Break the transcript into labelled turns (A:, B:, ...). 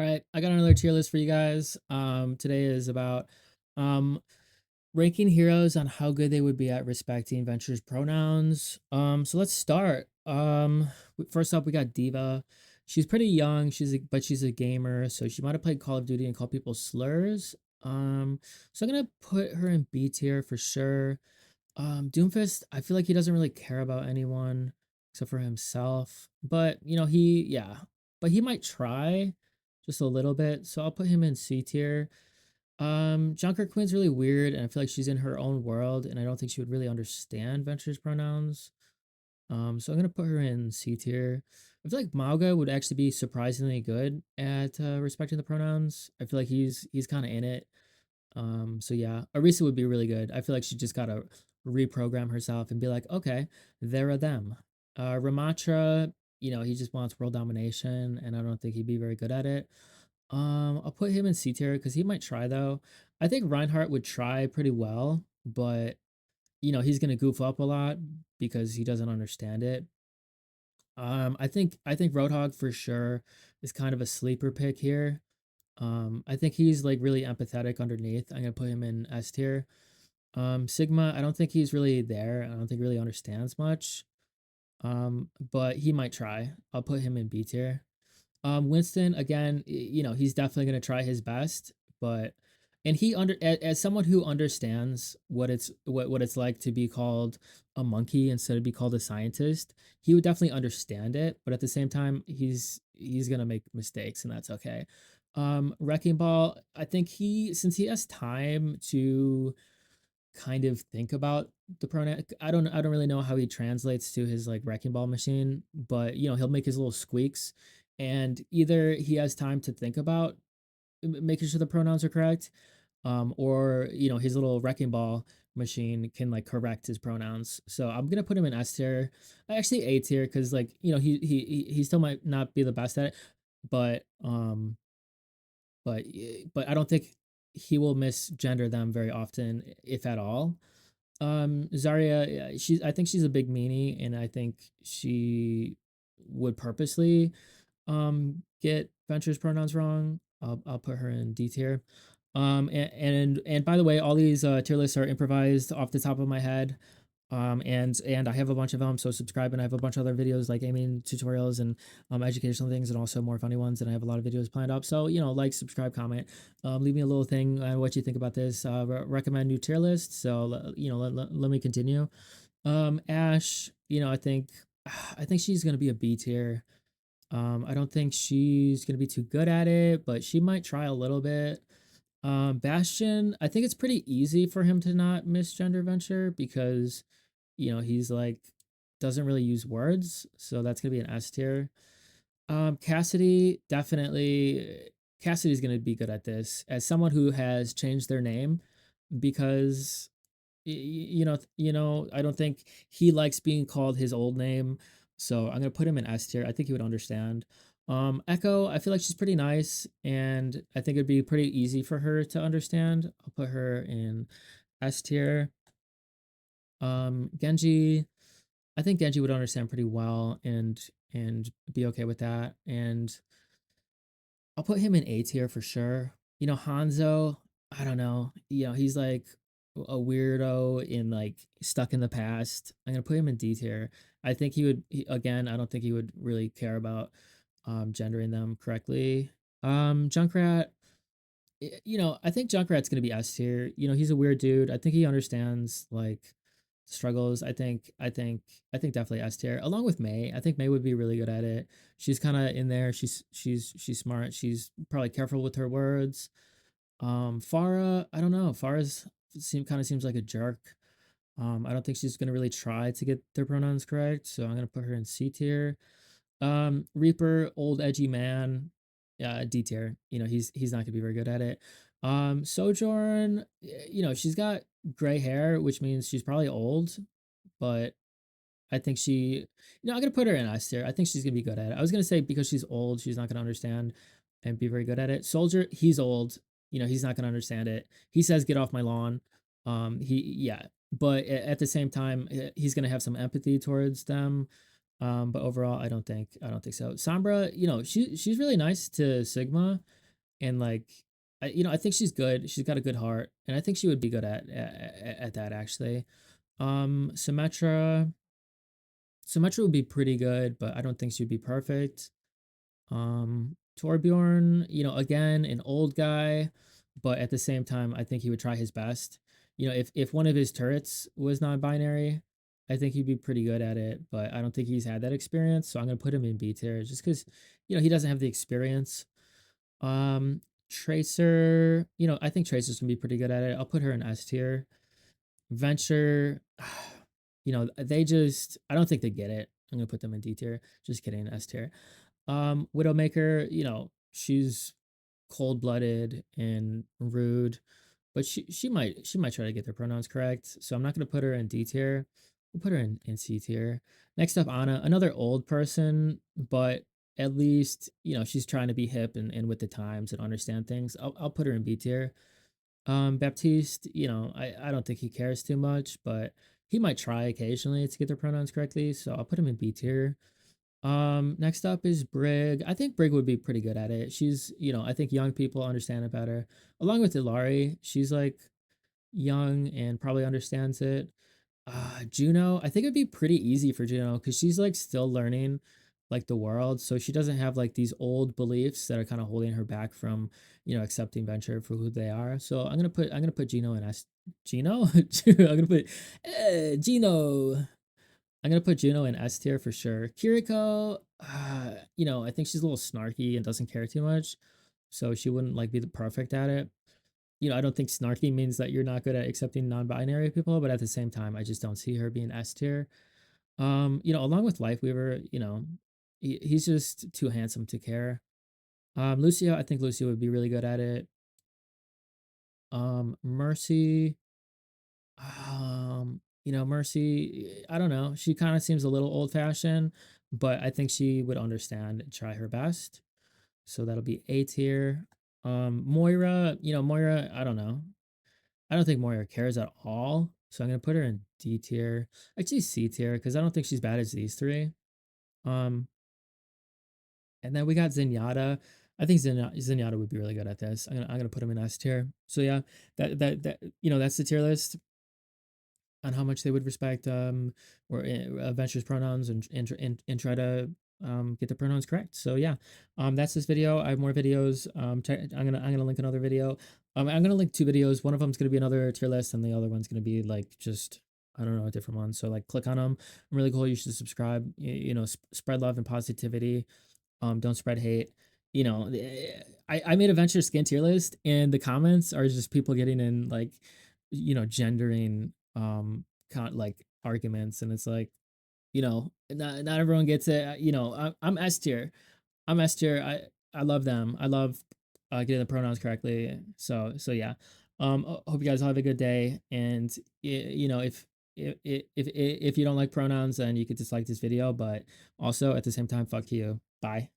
A: All right, I got another tier list for you guys. Today is about um ranking heroes on how good they would be at respecting Venture's pronouns. So let's start. First up, we got Diva. She's pretty young. But she's a gamer, so she might have played Call of Duty and called people slurs. So I'm gonna put her in B tier for sure. Doomfist, I feel like he doesn't really care about anyone except for himself. But but he might try just a little bit. So I'll put him in C tier. Junker Queen's really weird, and I feel like she's in her own world, and I don't think she would really understand Venture's pronouns. So I'm gonna put her in C tier. I feel like Mauga would actually be surprisingly good at respecting the pronouns. I feel like he's kind of in it. So yeah, Arisa would be really good. I feel like she just gotta reprogram herself and be like, okay, there are them. Ramatra, he just wants world domination, and I don't think he'd be very good at it. I'll put him in C tier because he might try though. I think Reinhardt would try pretty well, but he's gonna goof up a lot because he doesn't understand it. I think Roadhog for sure is kind of a sleeper pick here. I think he's like really empathetic underneath. I'm gonna put him in S tier. Sigma, I don't think he's really there. I don't think he really understands much. But he might try. I'll put him in B tier. Winston, again, he's definitely gonna try his best, but and he as someone who understands what it's like to be called a monkey instead of be called a scientist, he would definitely understand it, but at the same time, he's gonna make mistakes, and that's okay. Wrecking Ball, I think since he has time to kind of think about the pronoun. I don't really know how he translates to his like wrecking ball machine, but he'll make his little squeaks, and either he has time to think about making sure the pronouns are correct, or his little wrecking ball machine can like correct his pronouns. So I'm gonna put him in S tier, actually A tier, because like he still might not be the best at it, but but I don't think he will misgender them very often, if at all. Zarya, yeah, I think she's a big meanie, and I think she would purposely get Venture's pronouns wrong. I'll put her in D tier. And by the way, all these tier lists are improvised off the top of my head. And I have a bunch of them, so subscribe, and I have a bunch of other videos like aiming tutorials and educational things, and also more funny ones, and I have a lot of videos planned up. So like, subscribe, comment, leave me a little thing on what you think about this. Recommend new tier lists. So let me continue. Ash, I think she's gonna be a B tier. I don't think she's gonna be too good at it, but she might try a little bit. Bastion, I think it's pretty easy for him to not misgender Venture because he's like doesn't really use words, so that's gonna be an S tier. Cassidy, definitely. Cassidy's gonna be good at this as someone who has changed their name because I don't think he likes being called his old name, so I'm gonna put him in S tier. I think he would understand. Echo, I feel like she's pretty nice, and I think it'd be pretty easy for her to understand. I'll put her in S tier. Genji, I think Genji would understand pretty well and be okay with that. And I'll put him in A tier for sure. Hanzo, I don't know. He's like a weirdo in like stuck in the past. I'm gonna put him in D tier. I think again, I don't think he would really care about gendering them correctly. Junkrat, I think Junkrat's gonna be S tier. He's a weird dude. I think he understands like struggles. I think definitely S tier. Along with May, I think May would be really good at it. She's kind of in there. She's smart. She's probably careful with her words. Farah, I don't know. Farah's kind of seems like a jerk. I don't think she's gonna really try to get their pronouns correct, so I'm gonna put her in C tier. Reaper, old edgy man, D tier. He's not gonna be very good at it. Sojourn, she's got gray hair, which means she's probably old, but I think I'm gonna put her in S tier. I think she's gonna be good at it. I was gonna say because she's old, she's not gonna understand and be very good at it. Soldier, he's old. He's not gonna understand it. He says, "Get off my lawn." He yeah, but at the same time, he's gonna have some empathy towards them. But overall, I don't think so. Sombra, she's really nice to Sigma, and like, I think she's good. She's got a good heart, and I think she would be good at that actually. Symmetra, Symmetra would be pretty good, but I don't think she'd be perfect. Torbjorn, again, an old guy, but at the same time, I think he would try his best. If one of his turrets was non-binary, I think he'd be pretty good at it, but I don't think he's had that experience, so I'm gonna put him in B tier just because he doesn't have the experience. Um, Tracer, I think Tracer's gonna be pretty good at it. I'll put her in S tier. Venture, I don't think they get it. I'm gonna put them in D tier. Just kidding, S tier. Widowmaker, she's cold-blooded and rude, but she might try to get their pronouns correct. So I'm not gonna put her in D tier. We'll put her in C tier. Next up, Anna, another old person, but at least she's trying to be hip and with the times and understand things. I'll put her in B tier. Baptiste, I don't think he cares too much, but he might try occasionally to get their pronouns correctly. So I'll put him in B tier. Next up is Brig. I think Brig would be pretty good at it. She's, I think young people understand it better. Along with Ilari, she's like young and probably understands it. Juno, I think it'd be pretty easy for Juno because she's like still learning like the world. So she doesn't have like these old beliefs that are kind of holding her back from, accepting Venture for who they are. So I'm gonna put Gino in S. Gino? I'm gonna put Gino. I'm gonna put Juno in S tier for sure. Kiriko, I think she's a little snarky and doesn't care too much, so she wouldn't like be the perfect at it. I don't think snarky means that you're not good at accepting non-binary people, but at the same time, I just don't see her being S tier. Along with Lifeweaver, he's just too handsome to care. Lucio, I think Lucio would be really good at it. Mercy, Mercy, I don't know. She kind of seems a little old fashioned, but I think she would understand and try her best. So that'll be A tier. Moira, Moira, I don't know. I don't think Moira cares at all. So I'm gonna put her in D tier. Actually C tier, because I don't think she's bad as these three. Um, and then we got Zenyatta. I think Zenyatta would be really good at this. I'm gonna put him in S tier. So yeah, that's the tier list on how much they would respect or Venture's pronouns and try to get the pronouns correct. So yeah, that's this video. I have more videos. I'm gonna link another video. I'm gonna link two videos. One of them is gonna be another tier list, and the other one's gonna be like just, I don't know, a different one. So like click on them. I'm really cool. You should subscribe. Spread love and positivity. Don't spread hate. I made a Venture skin tier list, and the comments are just people getting in like, gendering like arguments, and it's like, not everyone gets it. I'm S tier. I'm S tier. I love them. I love getting the pronouns correctly. So yeah. Hope you guys all have a good day. And if you don't like pronouns, then you could dislike this video. But also at the same time, fuck you. Bye.